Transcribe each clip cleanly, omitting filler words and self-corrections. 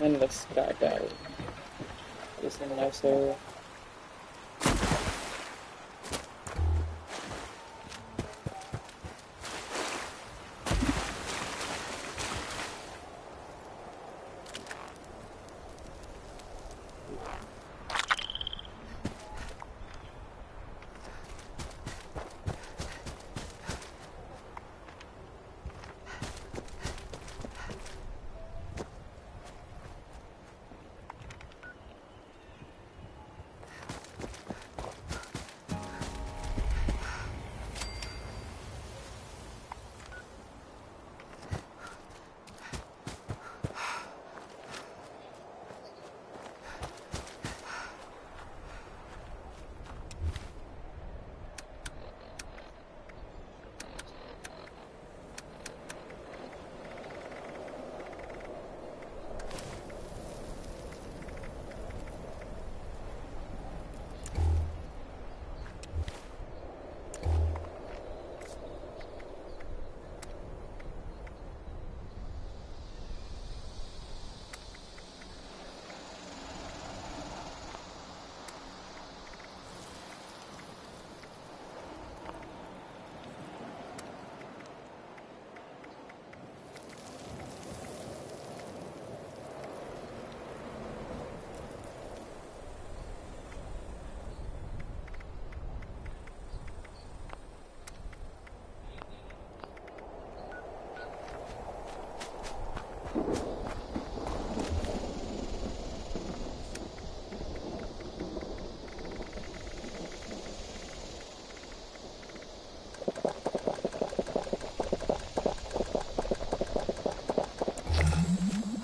in the sky dive. It's a nice area.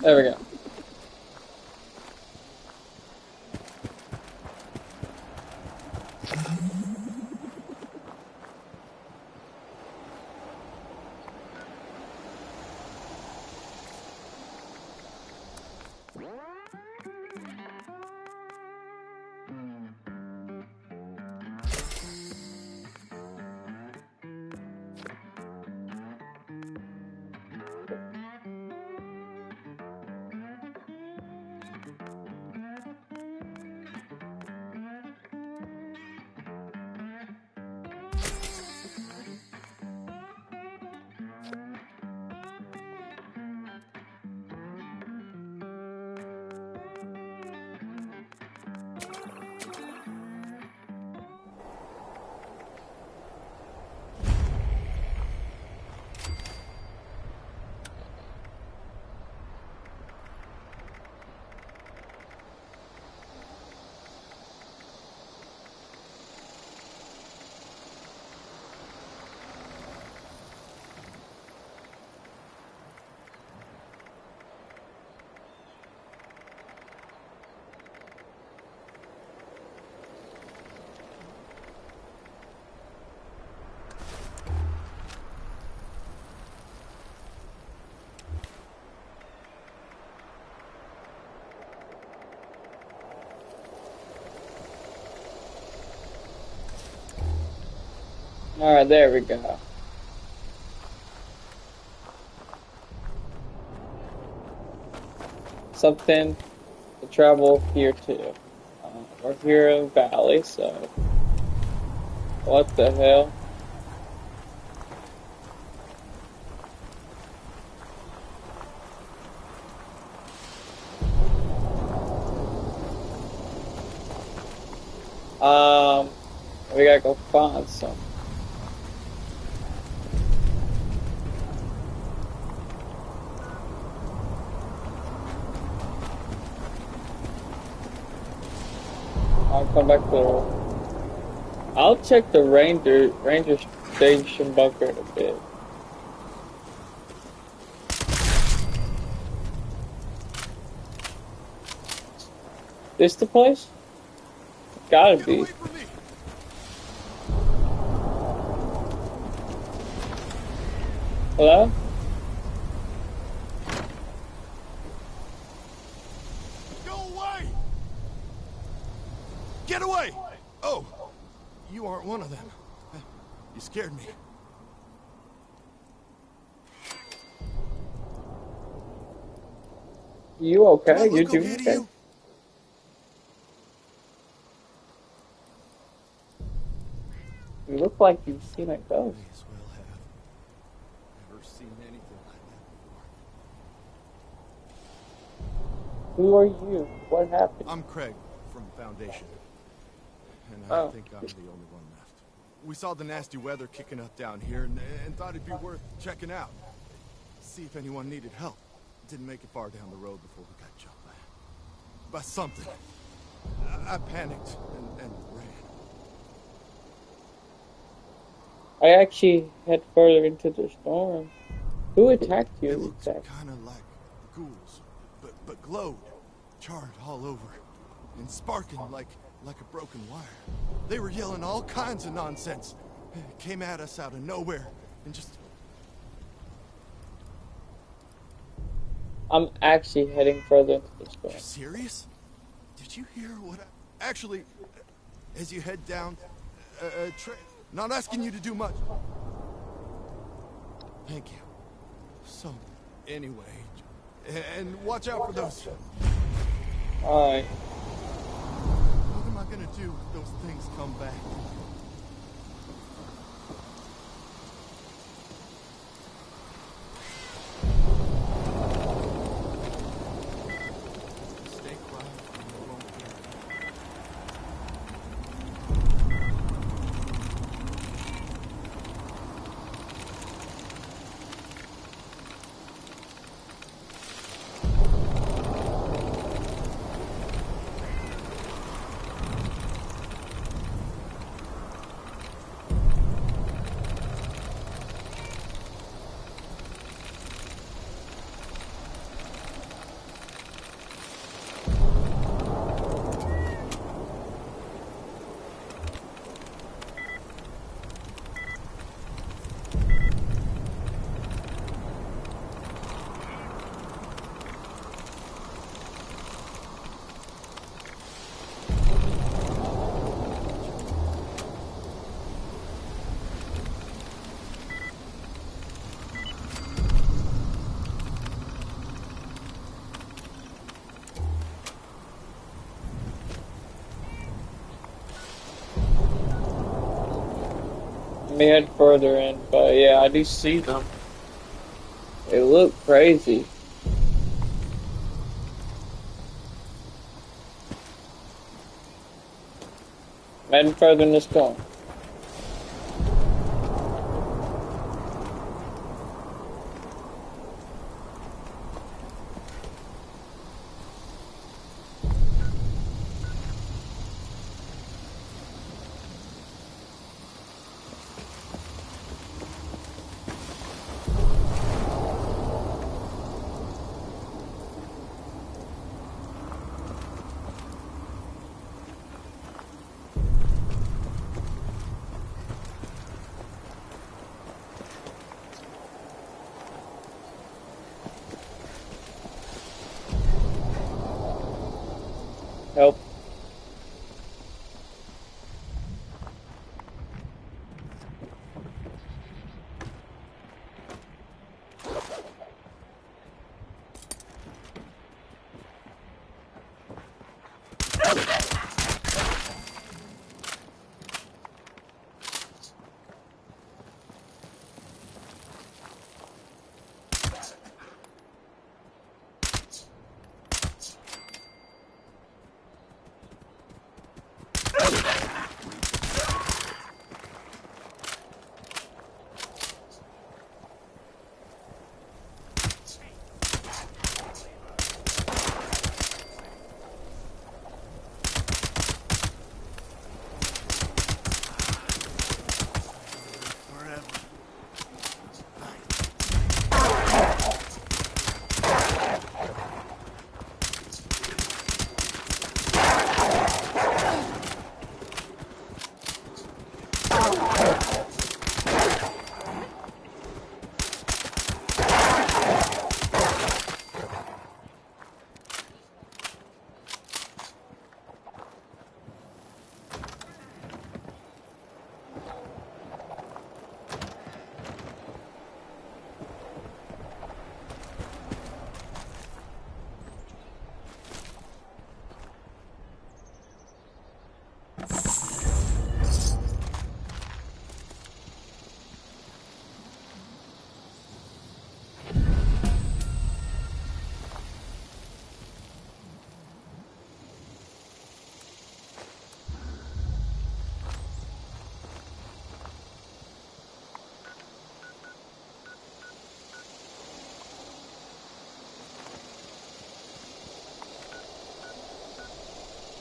There we go. Alright, there we go. Something to travel here too. We're here in Valley, so what the hell? We gotta go find some. I'll come back to. I'll check the ranger station bunker in a bit. This the place? Gotta be. Hello? Go away! Get away! Oh, you aren't one of them. You scared me. You Do I okay? You look doing okay to okay? you? You look like you've seen a ghost. May as well have. Never seen anything like that before. Who are you? What happened? I'm Craig from Foundation, and I Oh, think I'm the only one left. We saw the nasty weather kicking up down here and thought it'd be worth checking out. See if anyone needed help. Didn't make it far down the road before we got jumped by something. I panicked and ran. I actually head further into the storm. Who attacked It you looked exactly? kind of like ghouls, but glowed, charred all over, and sparking like a broken wire. They were yelling all kinds of nonsense. It came at us out of nowhere and just... I'm actually heading further into the storm. You're serious? Did you hear what I... Actually, as you head down, not asking you to do much. Thank you. So, anyway, and watch out for those... Alright. What am I gonna do if those things come back? Stay quiet and you won't hear it. Let me head further in, but yeah, I do see them. They look crazy. I'm heading further in the storm.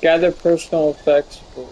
Gather personal effects for.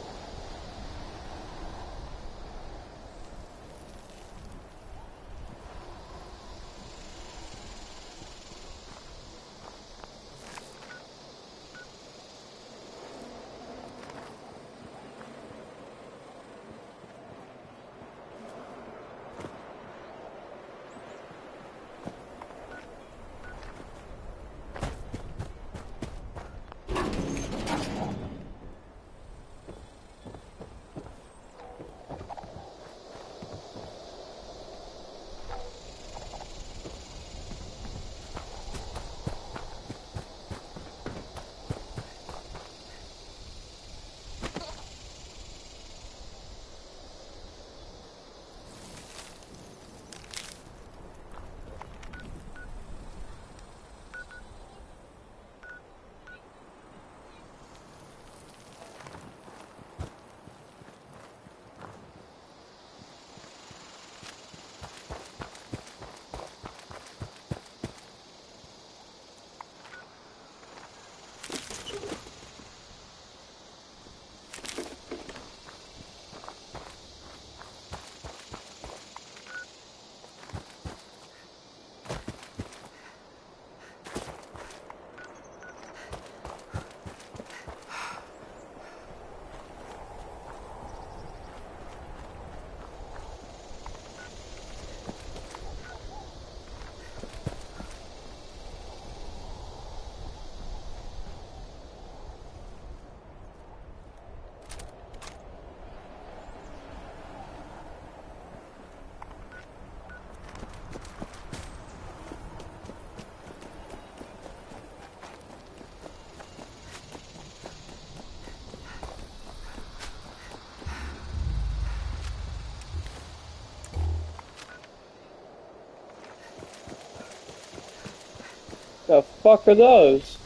The fuck are those?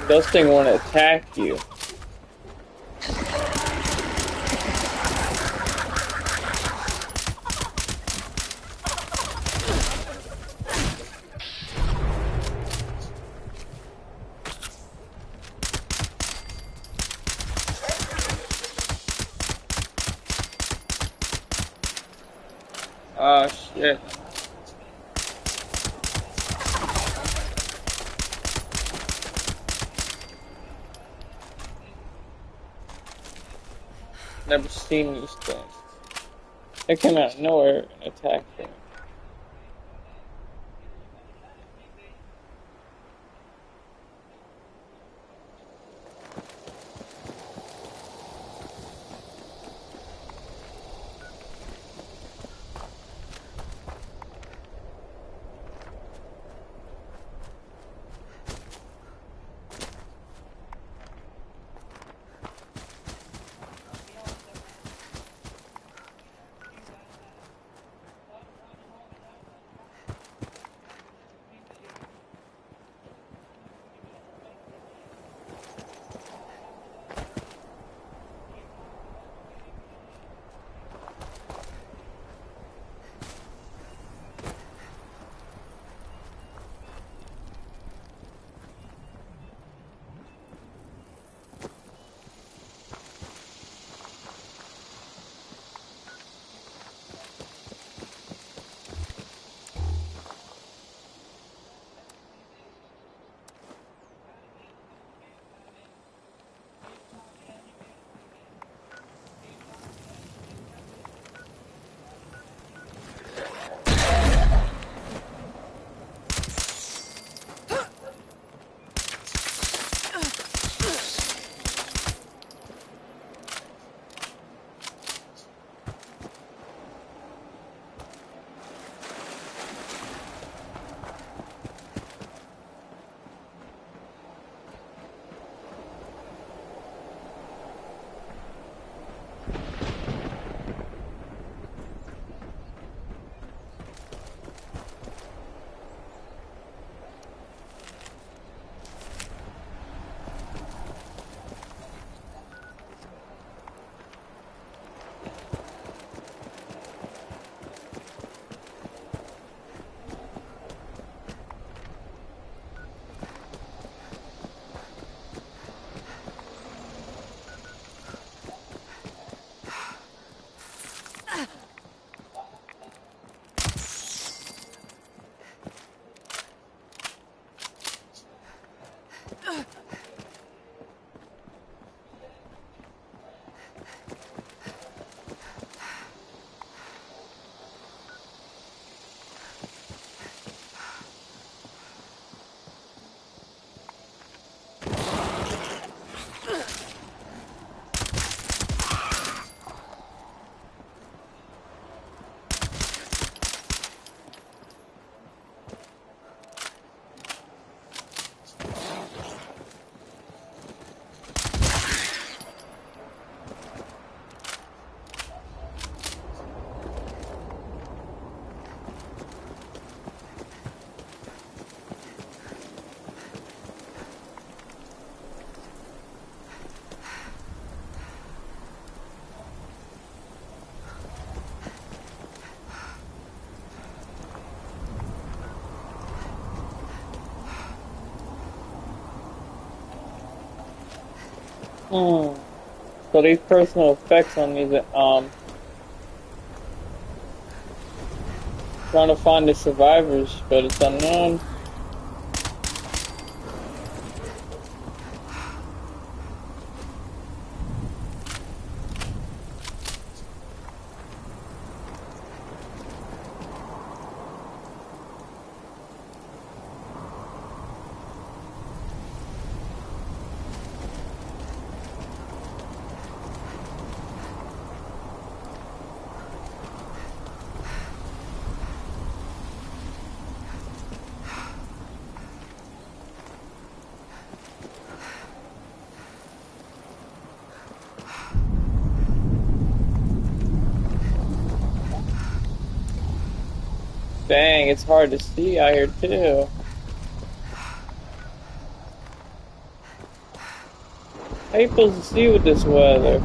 Those things want to attack you. Oh shit. Never seen these things. They came out of nowhere and attacked me. Hmm. So these personal effects on these, trying to find the survivors, but it's unknown. Dang, it's hard to see out here too. How you supposed to see with this weather?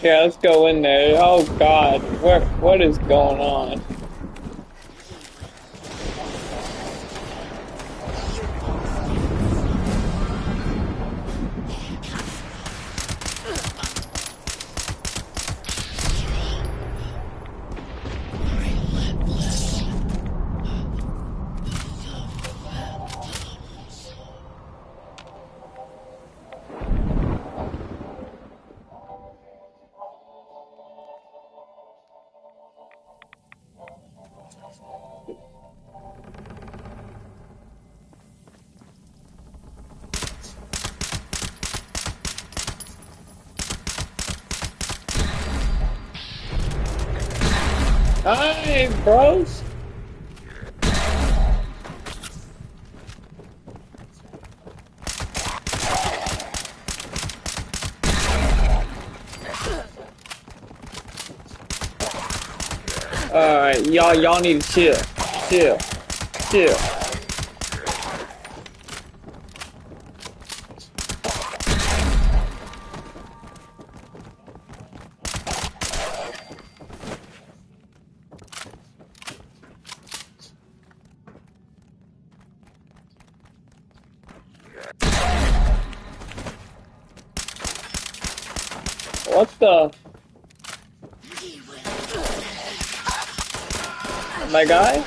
Yeah, let's go in there. Oh God, what is going on? Hi, bros. Alright, y'all need to chill. Chill. Chill. What the? My guy?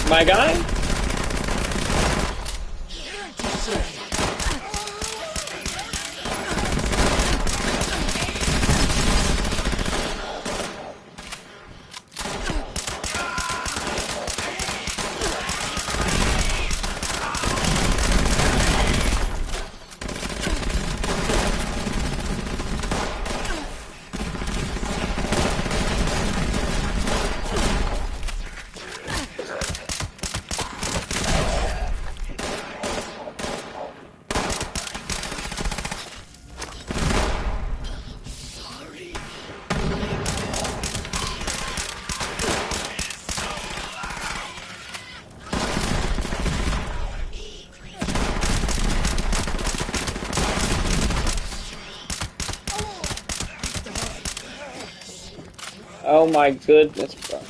My guy? Oh my goodness, bro.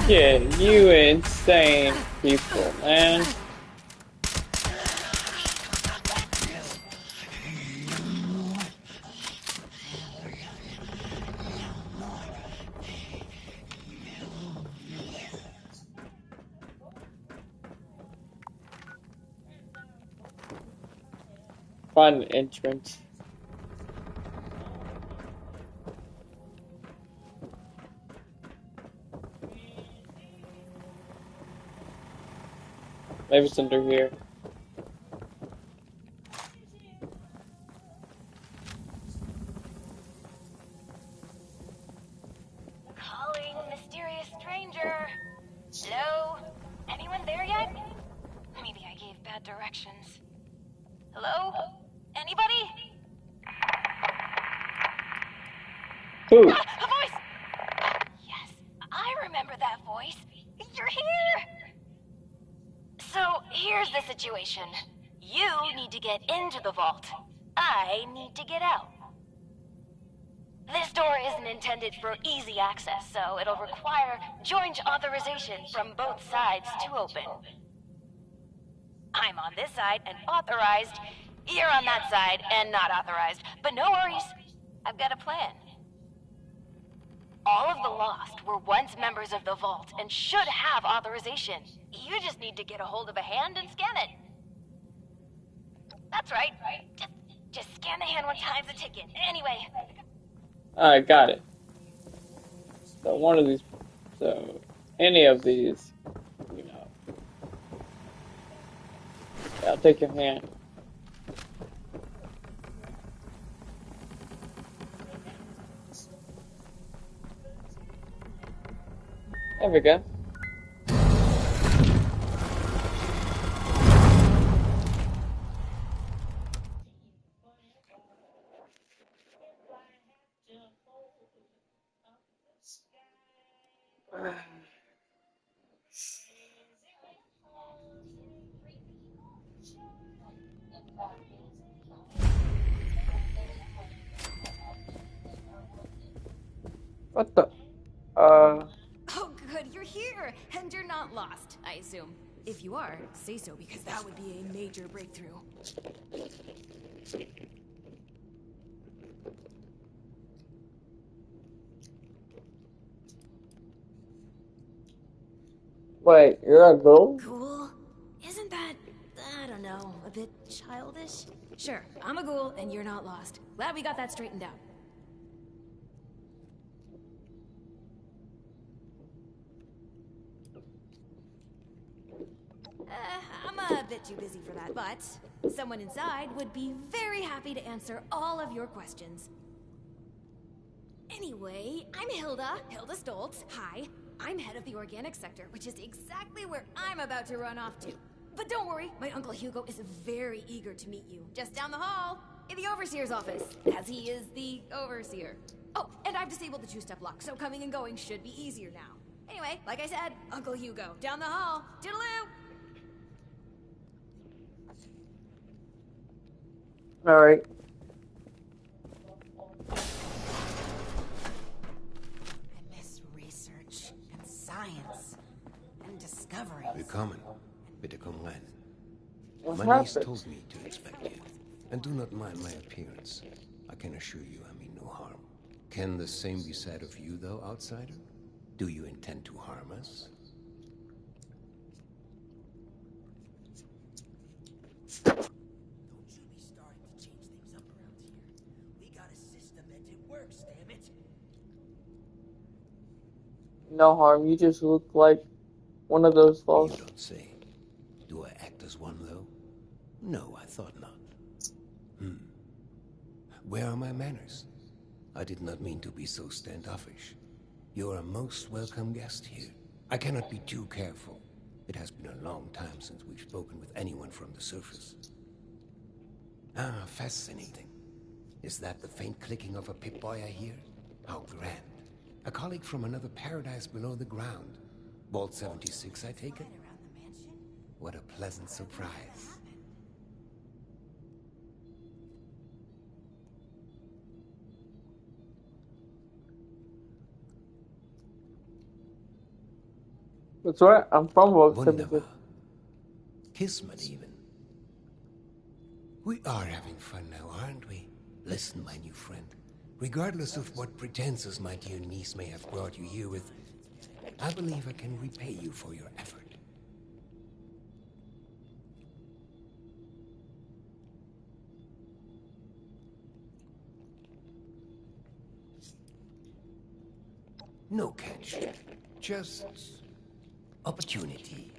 Shit, you insane people, man. Find an entrance. Maybe it's under here. Calling mysterious stranger. Hello? Anyone there yet? Maybe I gave bad directions. Hello? Anybody? Who? A voice! Yes, I remember that voice. You're here! So, here's the situation. You need to get into the vault. I need to get out. This door isn't intended for easy access, so it'll require joint authorization from both sides to open. I'm on this side and authorized. You're on that side and not authorized. But no worries. I've got a plan. All of the Lost were once members of the Vault and should have authorization. You just need to get a hold of a hand and scan it. That's right. Just scan the hand when time's a ticking. Anyway. Alright, got it. So one of these, so any of these, you know. Yeah, I'll take your hand. There we go. What the? Oh, good, you're here! And you're not lost, I assume. If you are, say so, because that would be a major breakthrough. Wait, you're a ghoul? Cool? Isn't that, I don't know, a bit childish? Sure, I'm a ghoul and you're not lost. Glad we got that straightened out. I'm a bit too busy for that, but someone inside would be very happy to answer all of your questions. Anyway, I'm Hilda Stoltz. Hi. I'm head of the organic sector, which is exactly where I'm about to run off to. But don't worry, my Uncle Hugo is very eager to meet you. Just down the hall, in the Overseer's office, as he is the Overseer. Oh, and I've disabled the two-step lock, so coming and going should be easier now. Anyway, like I said, Uncle Hugo, down the hall. Toodaloo! Alright. I miss research and science and discovery. Willkommen. Bitte komm rein. What My niece happened? told me to expect you. And do not mind my appearance. I can assure you I mean no harm. Can the same be said of you, though, outsider? Do you intend to harm us? Don't you be starting to change things up around here. We got a system and it works, damn it. No harm, you just look like one of those You false. don't say. Do I act as one, though? No, I thought not. Where are my manners? I did not mean to be so standoffish. You're a most welcome guest here. I cannot be too careful. It has been a long time since we've spoken with anyone from the surface. Ah, fascinating. Is that the faint clicking of a Pip-Boy I hear? How grand. A colleague from another paradise below the ground. Vault 76, I take it? Around the mansion? What a pleasant surprise. That's right, I'm from Vault Wunderbar. 76. Kismet, even. We are having fun now, aren't we? Listen, my new friend. Regardless of what pretenses my dear niece may have brought you here with, I believe I can repay you for your effort. No catch. Just opportunity.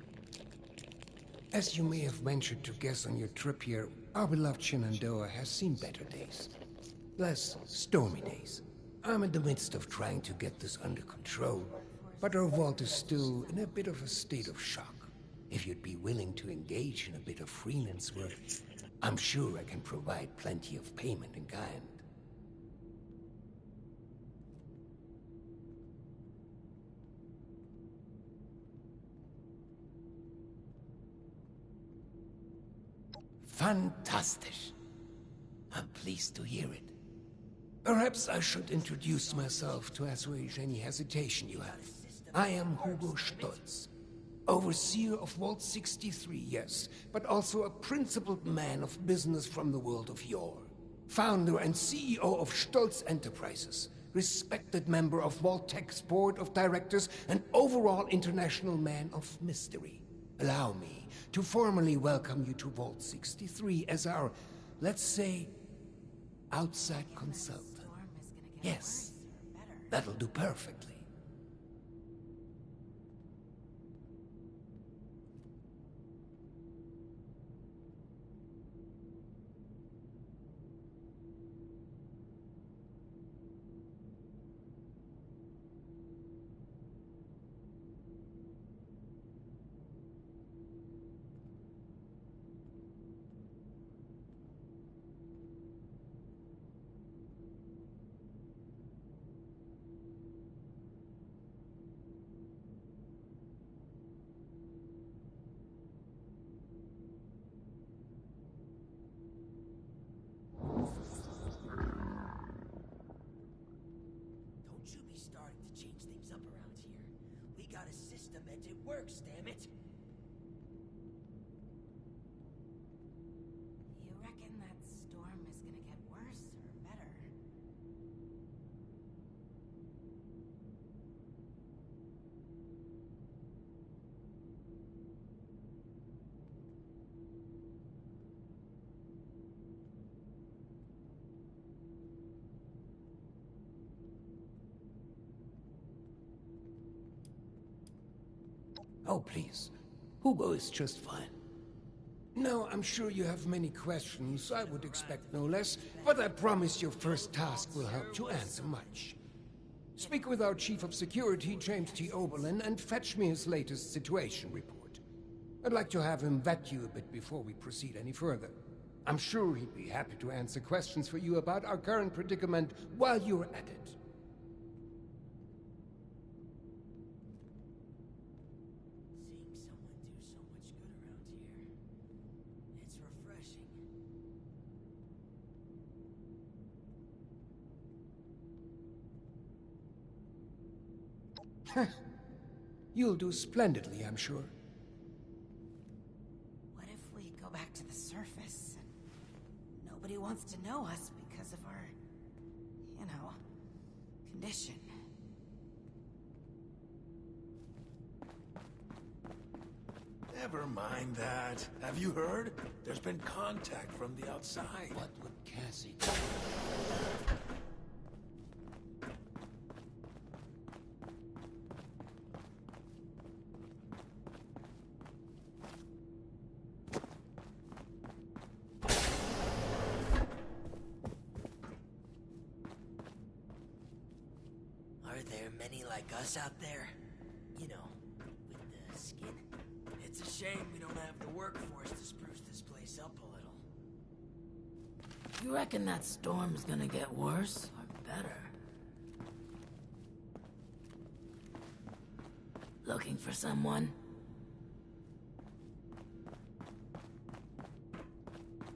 As you may have ventured to guess on your trip here, our beloved Shenandoah has seen better days. Less stormy days. I'm in the midst of trying to get this under control, but our vault is still in a bit of a state of shock. If you'd be willing to engage in a bit of freelance work, I'm sure I can provide plenty of payment in kind. Fantastic. I'm pleased to hear it. Perhaps I should introduce myself to assuage any hesitation you have. I am Hugo Stoltz, overseer of Vault 63, yes, but also a principled man of business from the world of yore. Founder and CEO of Stoltz Enterprises, respected member of Vault-Tech's board of directors, and overall international man of mystery. Allow me to formally welcome you to Vault 63 as our, let's say, outside consultant. Yes, that'll do perfectly. Don't you be starting to change things up around here. We got a system and it works, damn it. You reckon that storm is gonna get worse or better? Oh, please. Hugo is just fine. Now, I'm sure you have many questions. I would expect no less, but I promise your first task will help to answer much. Speak with our Chief of Security, James T. Oberlin, and fetch me his latest situation report. I'd like to have him vet you a bit before we proceed any further. I'm sure he'd be happy to answer questions for you about our current predicament while you're at it. Seeing someone do so much good around here, it's refreshing. You'll do splendidly, I'm sure. What if we go back to the surface? Nobody wants to know us because of our, condition. Never mind that. Have you heard? There's been contact from the outside. What would Cassie do? Are there many like us out there? You know, with the skin? It's a shame we don't have the workforce to spruce this place up a little. You reckon that storm's gonna get worse or better? Looking for someone?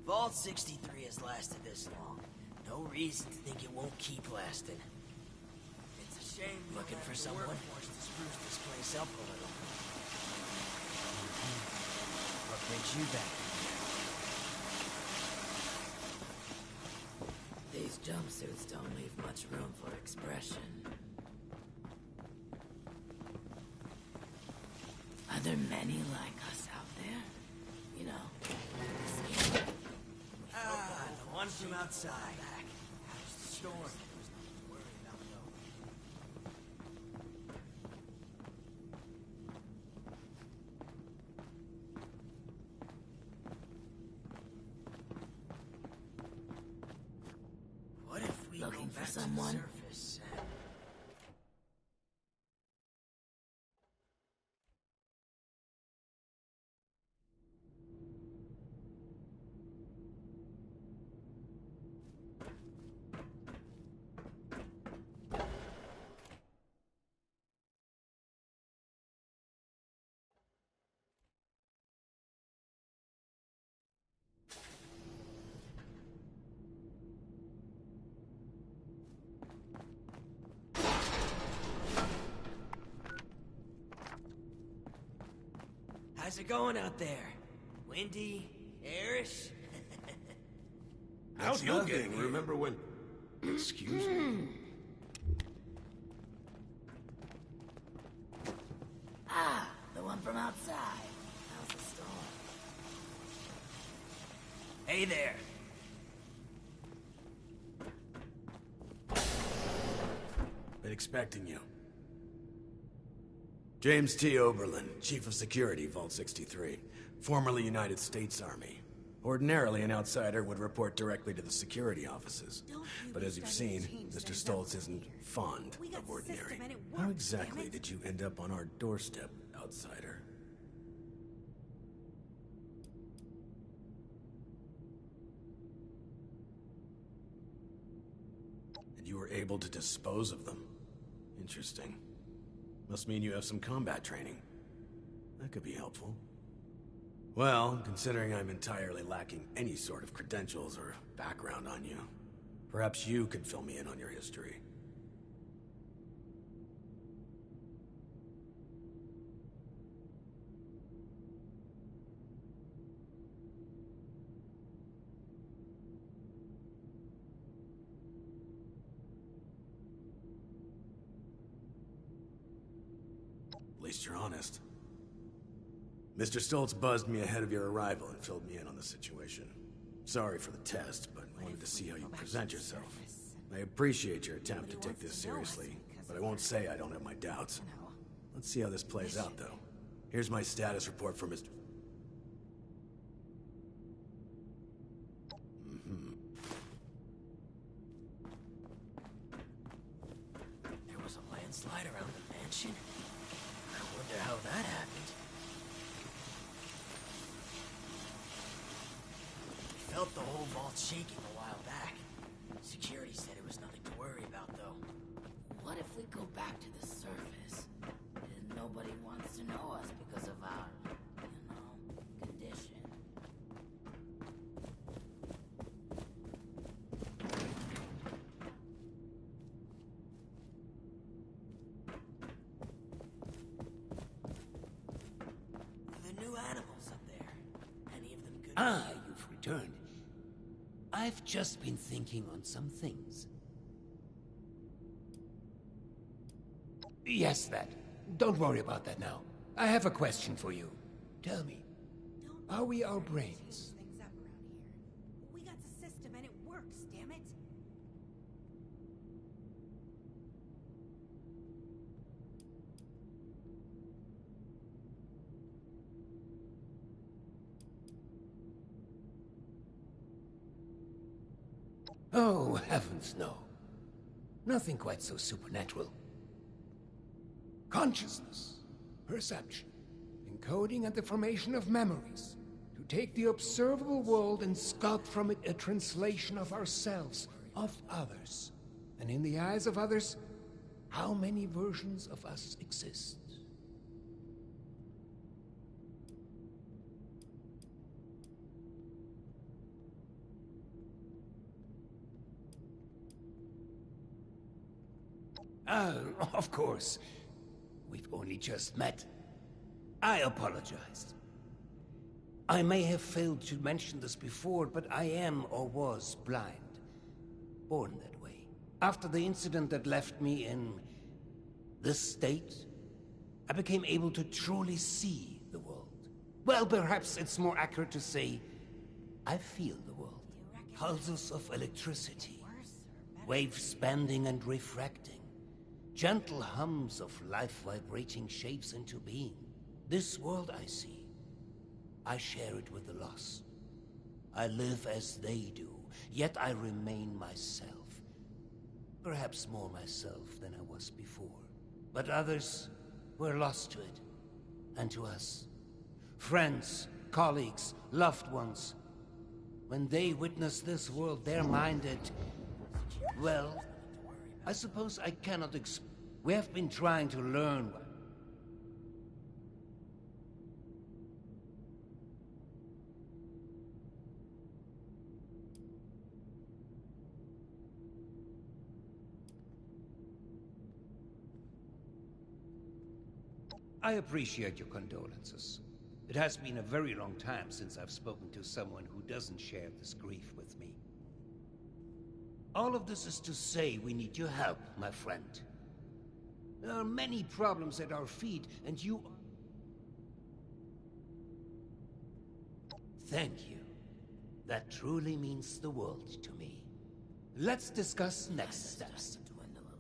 Vault 63 has lasted this long. No reason to think it won't keep lasting. It's a shame we looking for someone workforce to spruce this place up a little. What brings you back? These jumpsuits don't leave much room for expression. Are there many like us out there? The one from outside. How's the storm? Worry about What if we Looking go for back someone? to the surface? How's it going out there? Windy? Airish? How's you getting? Remember when... Excuse me? The one from outside. How's the storm? Hey there. Been expecting you. James T. Oberlin, Chief of Security, Vault 63. Formerly United States Army. Ordinarily, an outsider would report directly to the security offices. But as you've seen, Mr. Stoltz isn't fond of ordinary. How exactly did you end up on our doorstep, outsider? And you were able to dispose of them? Interesting. Must mean you have some combat training. That could be helpful. Well, considering I'm entirely lacking any sort of credentials or background on you, perhaps you could fill me in on your history. At least you're honest. Mr. Stoltz buzzed me ahead of your arrival and filled me in on the situation. Sorry for the test, but I wanted to see how you present yourself. I appreciate your attempt to take this seriously, but I won't say I don't have my doubts. Let's see how this plays out, though. Here's my status report for Mr. There was a landslide around the mansion? I wonder how that happened. Felt the whole vault shaking a while back. Security said it was nothing to worry about, though. What if we go back to the surface? And nobody wants to know us because of our, condition. The new animals up there. Any of them good? Ah, you've returned. I've just been thinking on some things. Yes, that. Don't worry about that now. I have a question for you. Tell me, are we our brains? Things up around here. We got the system and it works, damn it. Oh, heavens, no. Nothing quite so supernatural. Consciousness, perception, encoding and the formation of memories, to take the observable world and sculpt from it a translation of ourselves, of others. And in the eyes of others, how many versions of us exist? Of course. We've only just met. I apologize. I may have failed to mention this before, but I am or was blind. Born that way. After the incident that left me in this state, I became able to truly see the world. Well, perhaps it's more accurate to say, I feel the world. Pulses of electricity, waves bending and refracting. Gentle hums of life vibrating shapes into being. This world I see, I share it with the lost. I live as they do, yet I remain myself. Perhaps more myself than I was before. But others were lost to it, and to us. Friends, colleagues, loved ones. When they witness this world, they're minded. Well, I suppose I cannot we have been trying to learn. I appreciate your condolences. It has been a very long time since I've spoken to someone who doesn't share this grief with me. All of this is to say we need your help, my friend. There are many problems at our feet, and you... Thank you. That truly means the world to me. Let's discuss next steps.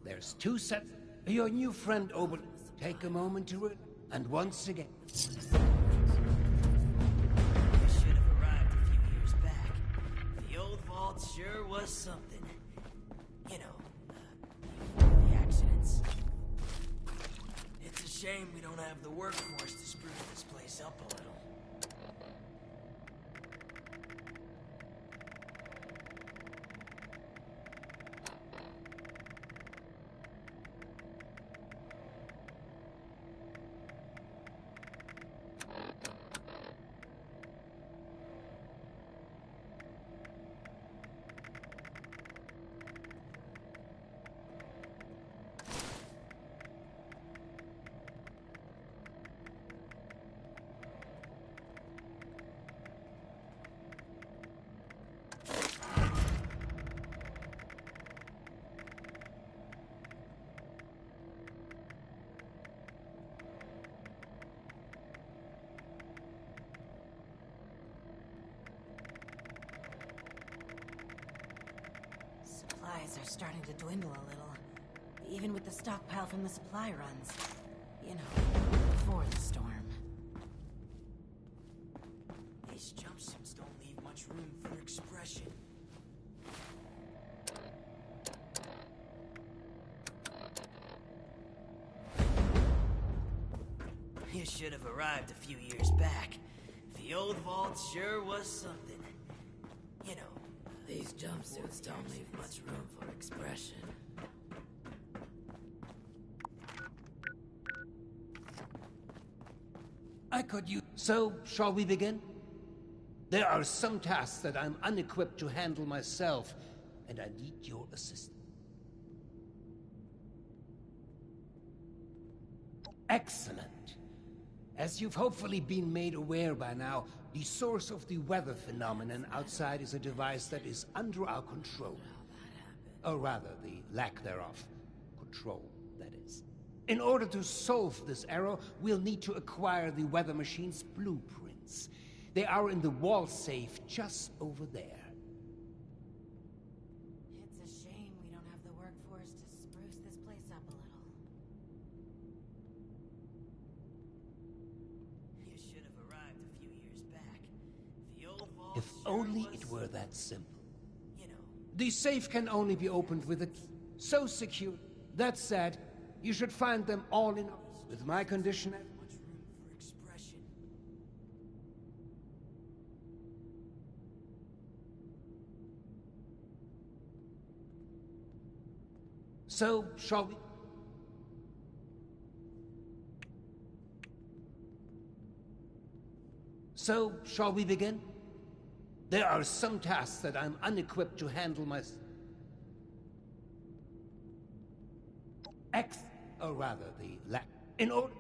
There's two sets. Your new friend Ober... Take a moment to it, and once again... I should have arrived a few years back. The old vault sure was something. You know, the accidents. It's a shame we don't have the workforce to spruce this place up a little. Supplies are starting to dwindle a little. Even with the stockpile from the supply runs. You know, before the storm. should have arrived a few years back. The old vault sure was something. You know, These jumpsuits don't leave much room for expression. I could use... So, shall we begin? There are some tasks that I'm unequipped to handle myself, and I need your assistance. Excellent. As you've hopefully been made aware by now, the source of the weather phenomenon outside is a device that is under our control. Or rather, the lack thereof. Control, that is. In order to solve this error, we'll need to acquire the weather machine's blueprints. They are in the wall safe just over there. It's a shame we don't have the workforce to spruce this place up a little. you should have arrived a few years back. The old vault If sure only was it were that simple. You know, The safe can only be opened with a key. So secure. That said, you should find them all in... With my condition... much room for expression. So, shall we... So, shall we begin? There are some tasks that I'm unequipped to handle myself. Or rather, the lack... In order...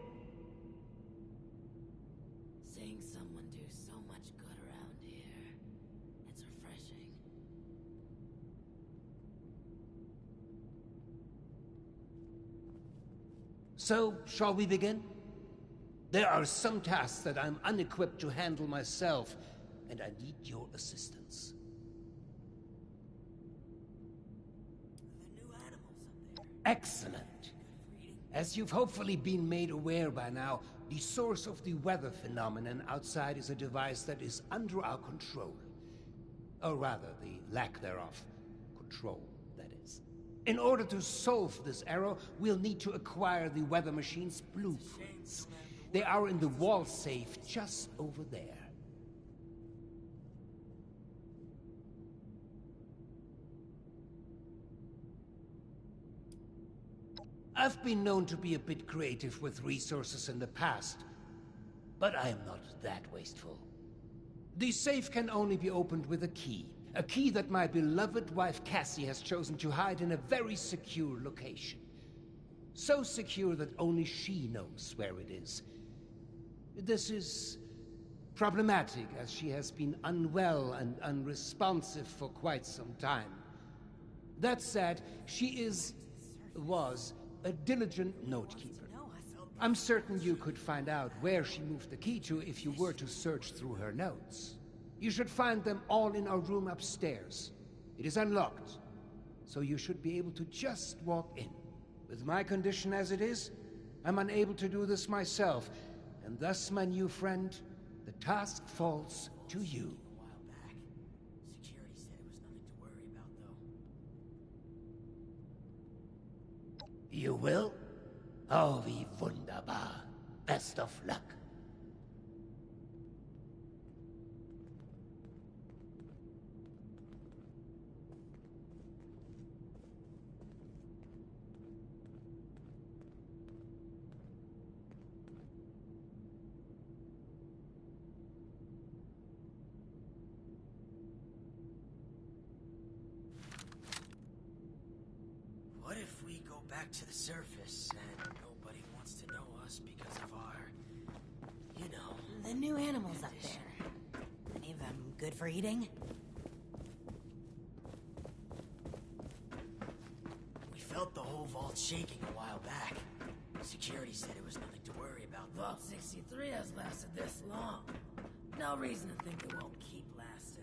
Seeing someone do so much good around here, it's refreshing. So, shall we begin? There are some tasks that I'm unequipped to handle myself, and I need your assistance. The new animals up there. Excellent. As you've hopefully been made aware by now, the source of the weather phenomenon outside is a device that is under our control. Or rather, the lack thereof. Control, that is. In order to solve this error, we'll need to acquire the weather machine's blueprints. They are in the wall safe just over there. I've been known to be a bit creative with resources in the past, but I am not that wasteful. The safe can only be opened with a key that my beloved wife Cassie has chosen to hide in a very secure location. So secure that only she knows where it is. This is problematic, as she has been unwell and unresponsive for quite some time. That said, she was a diligent note-keeper. I'm certain you could find out where she moved the key to if you were to search through her notes. You should find them all in our room upstairs. It is unlocked, so you should be able to just walk in. With my condition as it is, I'm unable to do this myself, and thus, my new friend, the task falls to you. A while back. Security said it was nothing to worry about, though. You will? Oh, wie wunderbar. Best of luck. What if we go back to the surface and nobody wants to know us because of our, you know... The new animals up there. Any of them good for eating? We felt the whole vault shaking a while back. Security said it was nothing to worry about, though. Vault 63 has lasted this long. No reason to think it won't keep lasting.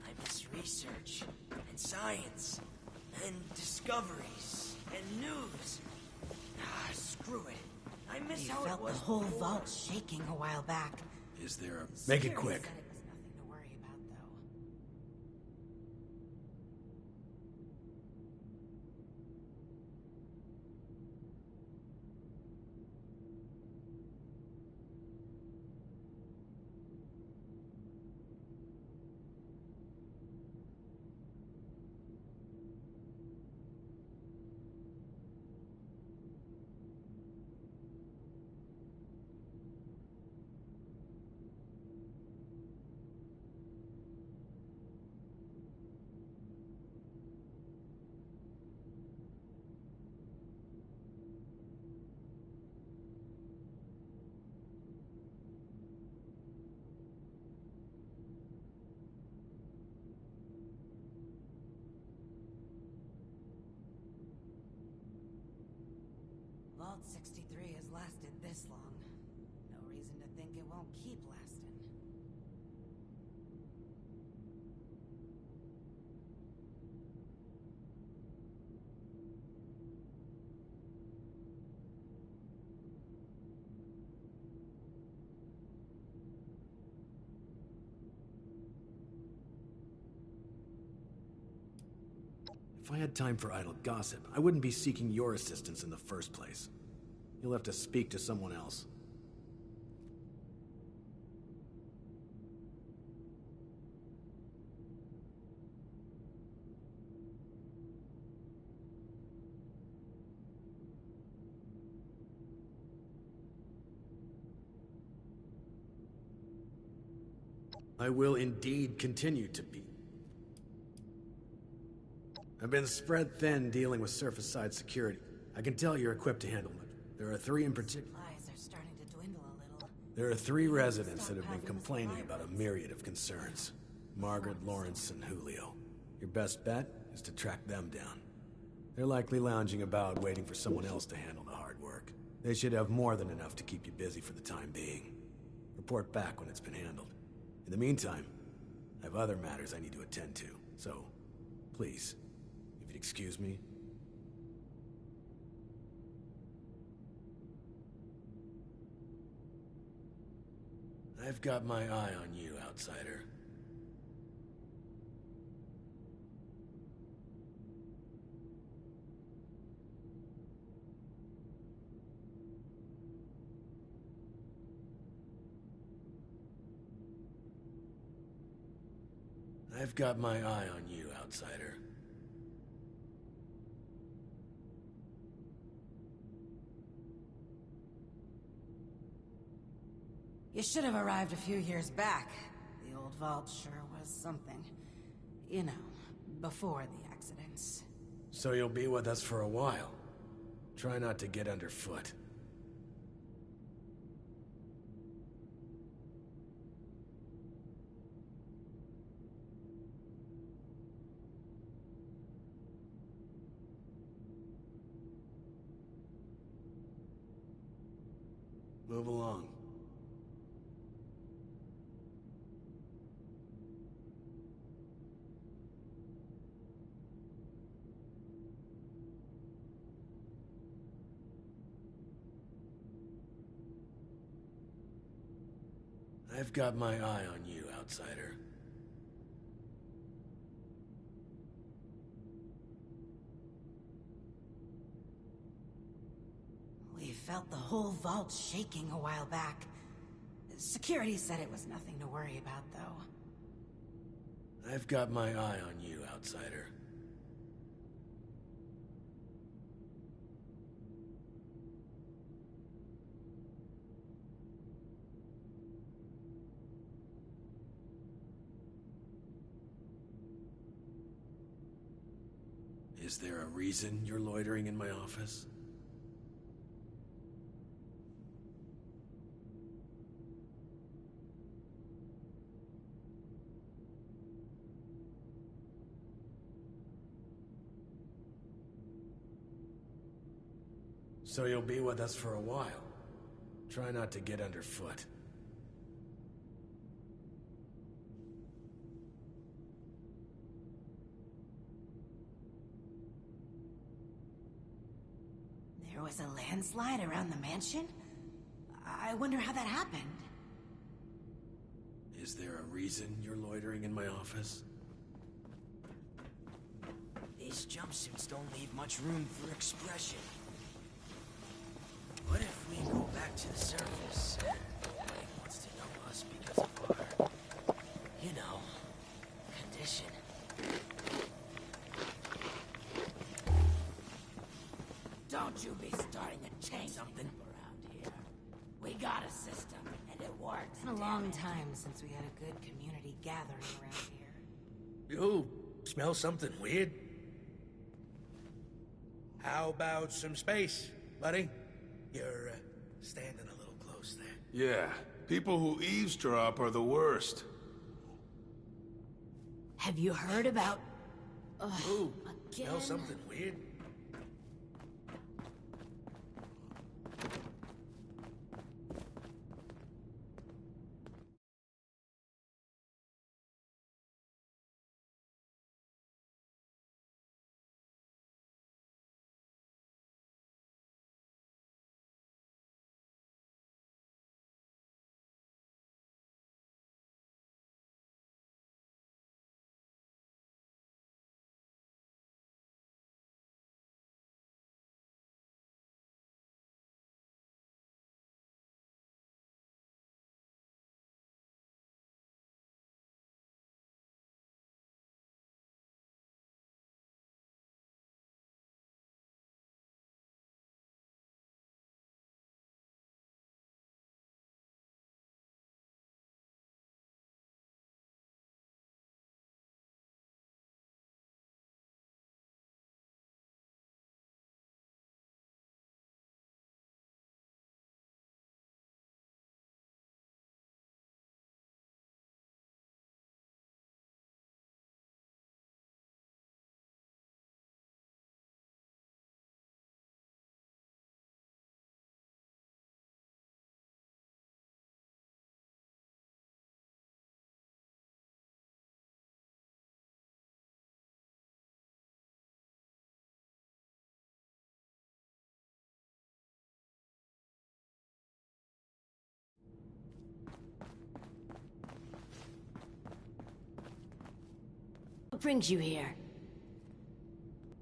I miss research, and science, and discoveries, and news. Ah, screw it. I miss You how it felt was the whole before. vault shaking a while back. Is there a... Make it Security quick. said it was nothing to worry about, though. Vault 63 has lasted this long. No reason to think it won't keep lasting. If I had time for idle gossip, I wouldn't be seeking your assistance in the first place. You'll have to speak to someone else. I will indeed continue to be. I've been spread thin dealing with surface-side security. I can tell you're equipped to handle it. There are three in particular. Supplies are starting to dwindle a little. There are three residents that have been complaining about a myriad of concerns. Margaret, Lawrence, and Julio. Your best bet is to track them down. They're likely lounging about waiting for someone else to handle the hard work. They should have more than enough to keep you busy for the time being. Report back when it's been handled. In the meantime, I have other matters I need to attend to, so please, if you'd excuse me. I've got my eye on you, outsider. I've got my eye on you, outsider. You should have arrived a few years back. The old vault sure was something. You know, before the accidents. So you'll be with us for a while. Try not to get underfoot. Move along. I've got my eye on you, outsider. We felt the whole vault shaking a while back. Security said it was nothing to worry about, though. I've got my eye on you, outsider. Is there a reason you're loitering in my office? So you'll be with us for a while. Try not to get underfoot. There was a landslide around the mansion? I wonder how that happened. Is there a reason you're loitering in my office? These jumpsuits don't leave much room for expression. What if we go back to the surface? Nobody wants to know us because of our, you know, condition. Don't you be starting a chain something around here. We got a system, and it works. It's been a long time since we had a good community gathering around here. You smell something weird? How about some space, buddy? You're standing a little close there. Yeah, people who eavesdrop are the worst. Have you heard about... Ooh, again? smell something weird? brings you here?